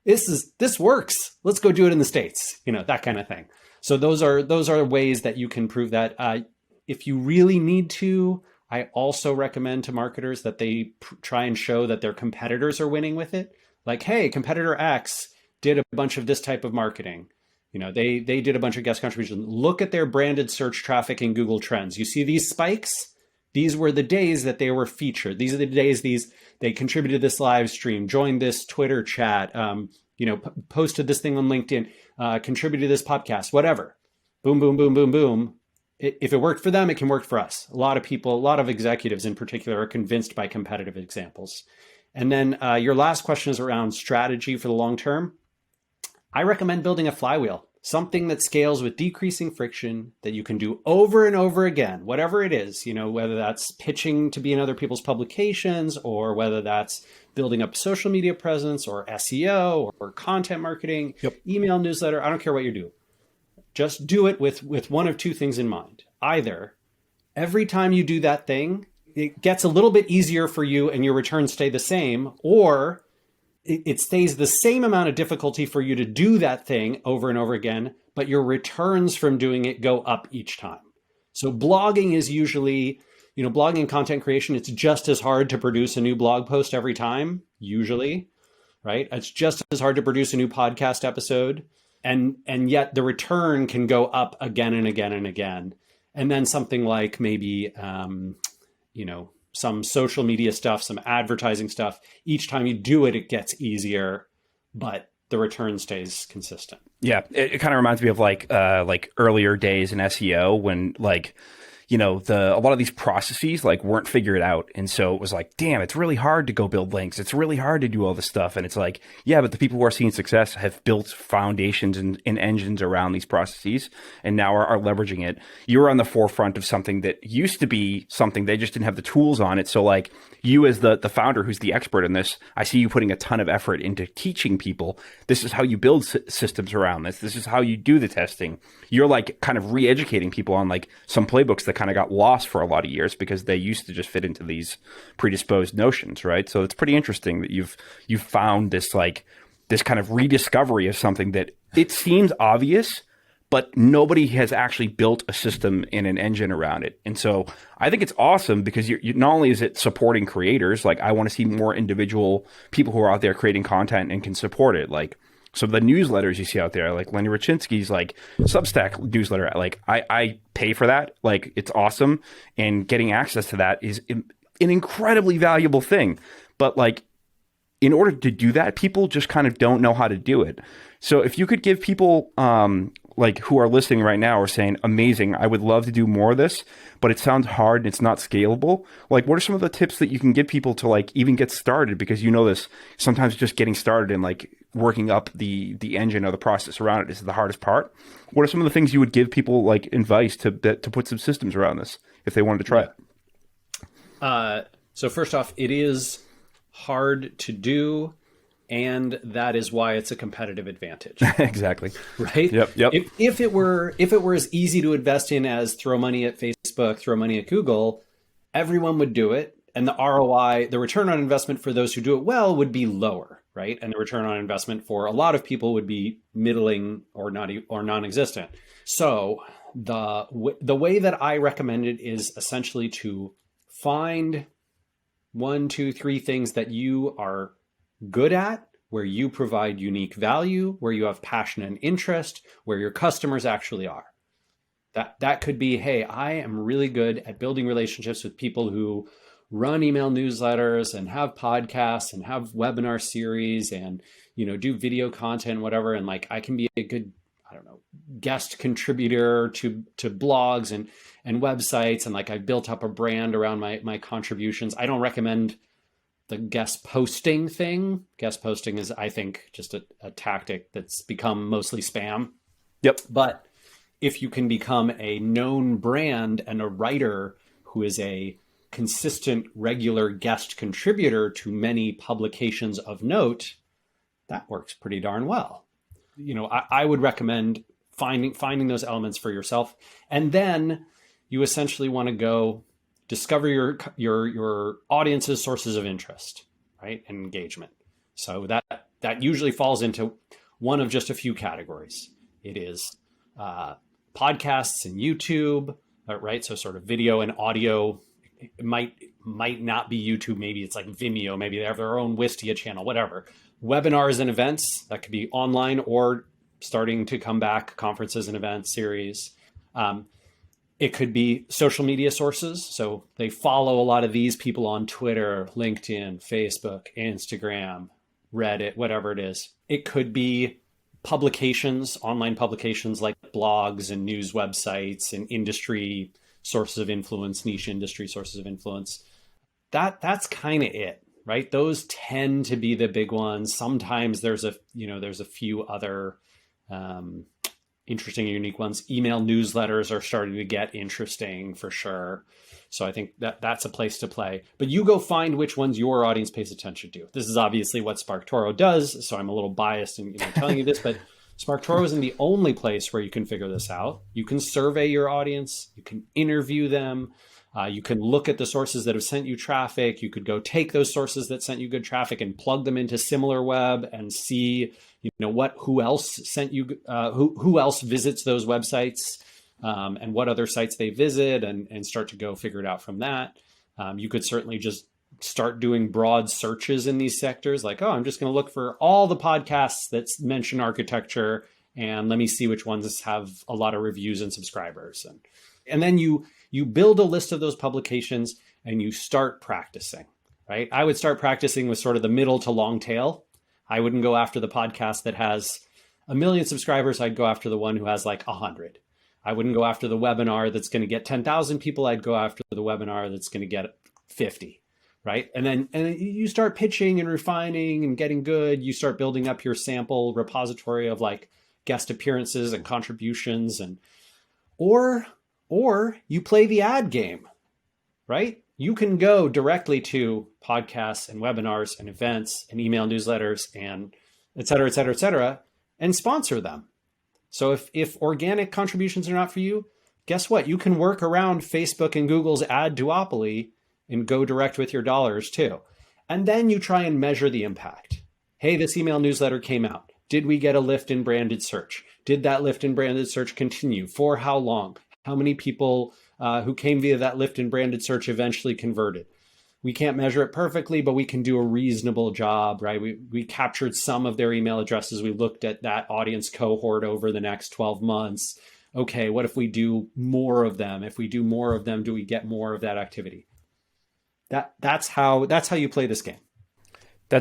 This works. Let's go do it in the States, that kind of thing. So those are ways that you can prove that. If you really need to, I also recommend to marketers that they try and show that their competitors are winning with it. Like, hey, competitor X did a bunch of this type of marketing. They did a bunch of guest contributions. Look at their branded search traffic in Google Trends. You see these spikes? These were the days that they were featured. These are the days they contributed this live stream, joined this Twitter chat, posted this thing on LinkedIn, contributed to this podcast, whatever. Boom, boom, boom, boom, boom. If it worked for them, it can work for us. A lot of people, a lot of executives in particular, are convinced by competitive examples. And then your last question is around strategy for the long term. I recommend building a flywheel, something that scales with decreasing friction that you can do over and over again, whatever it is, whether that's pitching to be in other people's publications or whether that's building up social media presence or SEO or content marketing, email newsletter. I don't care what you do. Just do it with one of two things in mind. Either every time you do that thing, it gets a little bit easier for you and your returns stay the same, or it stays the same amount of difficulty for you to do that thing over and over again, but your returns from doing it go up each time. So blogging is usually, blogging and content creation, it's just as hard to produce a new blog post every time, usually, right? It's just as hard to produce a new podcast episode. And yet the return can go up again and again and again. And then something like maybe, some social media stuff, some advertising stuff. Each time you do it, it gets easier, but the return stays consistent. Yeah, it kind of reminds me of like earlier days in SEO when a lot of these processes weren't figured out. And so it was like, damn, it's really hard to go build links. It's really hard to do all this stuff. And it's like, yeah, but the people who are seeing success have built foundations and engines around these processes and now are leveraging it. You're on the forefront of something that used to be something they just didn't have the tools on it. So you as the founder who's the expert in this, I see you putting a ton of effort into teaching people. This is how you build systems around this. This is how you do the testing. You're kind of re-educating people on some playbooks that kind of got lost for a lot of years because they used to just fit into these predisposed notions, right? So it's pretty interesting that you've found this kind of rediscovery of something that it seems obvious, but nobody has actually built a system and an engine around it. And so I think it's awesome because you not only is it supporting creators, I want to see more individual people who are out there creating content and can support it. So the newsletters you see out there, like Lenny Rachinsky's Substack newsletter, I pay for that. It's awesome. And getting access to that is an incredibly valuable thing. But in order to do that, people just kind of don't know how to do it. So if you could give people who are listening right now are saying, amazing, I would love to do more of this, but it sounds hard and it's not scalable. What are some of the tips that you can give people to even get started? Because this, sometimes just getting started and working up the engine or the process around it is the hardest part. What are some of the things you would give people advice to put some systems around this if they wanted to try it? So first off, it is hard to do. And that is why it's a competitive advantage. Exactly. Right? Yep. If it were as easy to invest in as throw money at Facebook, throw money at Google, everyone would do it. And the ROI, the return on investment for those who do it well would be lower, right? And the return on investment for a lot of people would be middling or non-existent. So the way that I recommend it is essentially to find 1, 2, 3 things that you are good at, where you provide unique value, where you have passion and interest, where your customers actually are. That could be, hey, I am really good at building relationships with people who run email newsletters and have podcasts and have webinar series and do video content, whatever, and I can be a good, guest contributor to blogs and websites, and I built up a brand around my contributions. I don't recommend the guest posting thing. Guest posting is, I think, just a tactic that's become mostly spam. Yep. But if you can become a known brand and a writer who is a consistent, regular guest contributor to many publications of note, that works pretty darn well. I would recommend finding those elements for yourself. And then you essentially want to go discover your audience's sources of interest, right? And engagement. So that usually falls into one of just a few categories. It is podcasts and YouTube, right? So sort of video and audio. It might not be YouTube. Maybe it's Vimeo. Maybe they have their own Wistia channel, whatever. Webinars and events, that could be online or starting to come back, conferences and events series. It could be social media sources. So they follow a lot of these people on Twitter, LinkedIn, Facebook, Instagram, Reddit, whatever it is. It could be publications, online publications like blogs and news websites and industry sources of influence, niche industry sources of influence. That's kind of it, right? Those tend to be the big ones. Sometimes there's a few other interesting and unique ones. Email newsletters are starting to get interesting for sure. So I think that's a place to play. But you go find which ones your audience pays attention to. This is obviously what SparkToro does, so I'm a little biased in telling you this, but SparkToro isn't the only place where you can figure this out. You can survey your audience, you can interview them, You can look at the sources that have sent you traffic. You could go take those sources that sent you good traffic and plug them into SimilarWeb and see, who else sent you, who else visits those websites, and what other sites they visit, and start to go figure it out from that. You could certainly just start doing broad searches in these sectors, like, I'm just going to look for all the podcasts that mention architecture, and let me see which ones have a lot of reviews and subscribers. And then you build a list of those publications and you start practicing, right? I would start practicing with sort of the middle to long tail. I wouldn't go after the podcast that has 1 million subscribers. I'd go after the one who has like 100. I wouldn't go after the webinar that's going to get 10,000 people. I'd go after the webinar that's going to get 50, right? And then you start pitching and refining and getting good. You start building up your sample repository of like guest appearances and contributions, or you play the ad game, right? You can go directly to podcasts and webinars and events and email newsletters and et cetera, et cetera, et cetera, and sponsor them. So if organic contributions are not for you, guess what? You can work around Facebook and Google's ad duopoly and go direct with your dollars too. And then you try and measure the impact. Hey, this email newsletter came out. Did we get a lift in branded search? Did that lift in branded search continue? For how long? How many people who came via that lift in branded search eventually converted? We can't measure it perfectly, but we can do a reasonable job, right? We captured some of their email addresses. We looked at that audience cohort over the next 12 months. Okay, what if we do more of them? If we do more of them, do we get more of that activity? That's how you play this game. I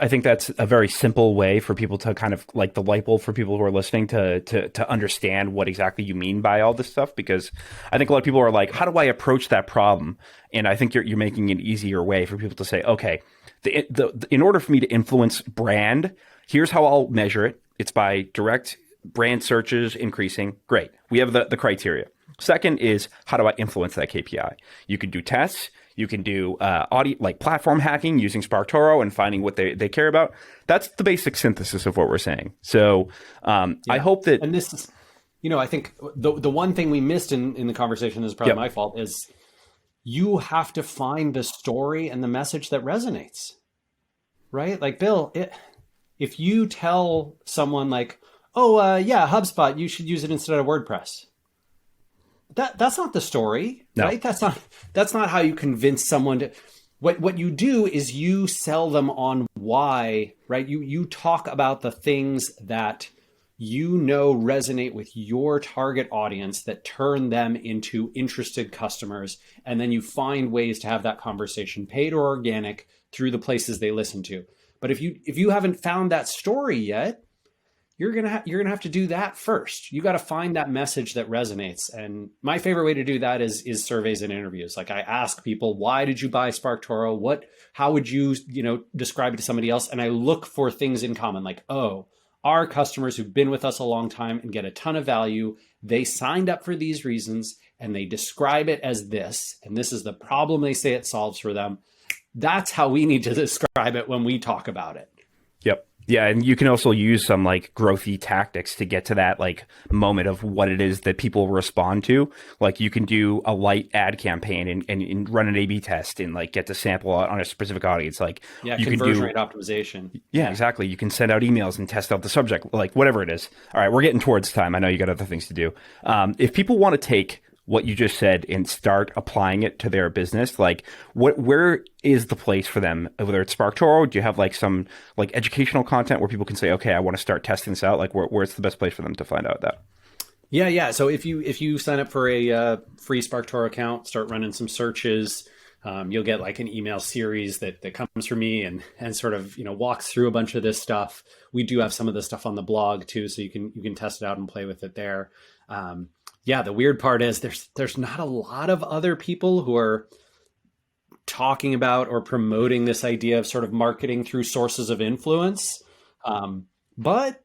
think that's a very simple way for people to kind of like the light bulb for people who are listening to understand what exactly you mean by all this stuff, because I think a lot of people are like, how do I approach that problem? And I think you're making an easier way for people to say, okay, in order for me to influence brand, here's how I'll measure it. It's by direct brand searches increasing. Great. We have the criteria. Second is, how do I influence that KPI? You can do tests. You can do like platform hacking using SparkToro and finding what they care about. That's the basic synthesis of what we're saying. So I hope that... And this is, I think the one thing we missed in the conversation is probably my fault, is you have to find the story and the message that resonates, right? Like, Bill, if you tell someone like, HubSpot, you should use it instead of WordPress. That's not the story, right? That's not how you convince someone to. What you do is you sell them on why, right? You talk about the things that resonate with your target audience, that turn them into interested customers, and then you find ways to have that conversation, paid or organic, through the places they listen to. But if you haven't found that story yet, you're gonna have to do that first. You got to find that message that resonates. And my favorite way to do that is surveys and interviews. Like, I ask people, why did you buy SparkToro? How would you describe it to somebody else? And I look for things in common, like, our customers who've been with us a long time and get a ton of value, they signed up for these reasons and they describe it as this, and this is the problem they say it solves for them. That's how we need to describe it when we talk about it. Yep. Yeah, and you can also use some like growthy tactics to get to that like moment of what it is that people respond to. Like, you can do a light ad campaign and run an A/B test and like get to sample on a specific audience. Like, you conversion rate optimization. Yeah, exactly. You can send out emails and test out the subject, like whatever it is. All right, we're getting towards time. I know you got other things to do. If people want to take what you just said and start applying it to their business, like where is the place for them? Whether it's SparkToro, do you have like some like educational content where people can say, okay, I want to start testing this out? Like, where's the best place for them to find out that? Yeah. So if you sign up for a free SparkToro account, start running some searches, you'll get like an email series that comes from me and sort of, walks through a bunch of this stuff. We do have some of this stuff on the blog too, so you can test it out and play with it there. The weird part is there's not a lot of other people who are talking about or promoting this idea of sort of marketing through sources of influence. But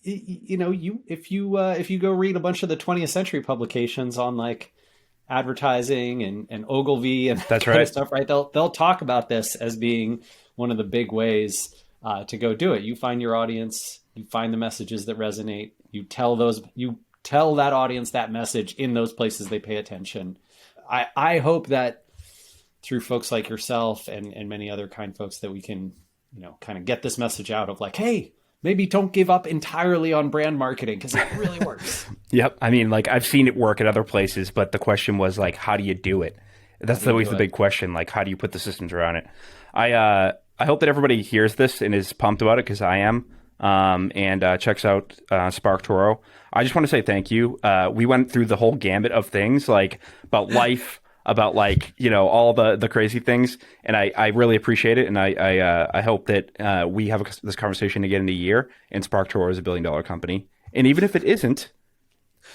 if you go read a bunch of the 20th century publications on like advertising and Ogilvy and that's kind right. of stuff, right? They'll talk about this as being one of the big ways to go do it. You find your audience, you find the messages that resonate, you tell that audience that message in those places they pay attention. I hope that through folks like yourself and many other kind folks that we can, kind of get this message out of like, hey, maybe don't give up entirely on brand marketing because it really works. Yep. I mean, like I've seen it work at other places, but the question was like, how do you do it? That's always the big question. Like, how do you put the systems around it? I hope that everybody hears this and is pumped about it because I am, and checks out SparkToro. I just want to say thank you. We went through the whole gambit of things like about life, about like, all the crazy things. And I really appreciate it. And I hope that we have this conversation again in a year and SparkToro is $1 billion company. And even if it isn't,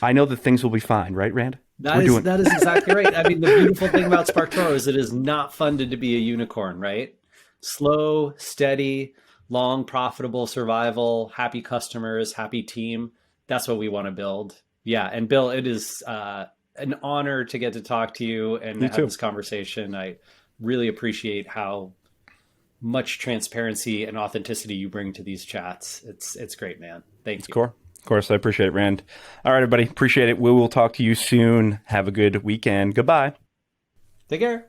I know that things will be fine. Right, Rand? That is exactly right. I mean, the beautiful thing about SparkToro is it is not funded to be a unicorn, right? Slow, steady, long, profitable survival, happy customers, happy team. That's what we want to build. Yeah. And Bill, it is an honor to get to talk to you and have this conversation. I really appreciate how much transparency and authenticity you bring to these chats. It's great, man. Thank you. Cool. Of course, I appreciate it, Rand. All right, everybody. Appreciate it. We will talk to you soon. Have a good weekend. Goodbye. Take care.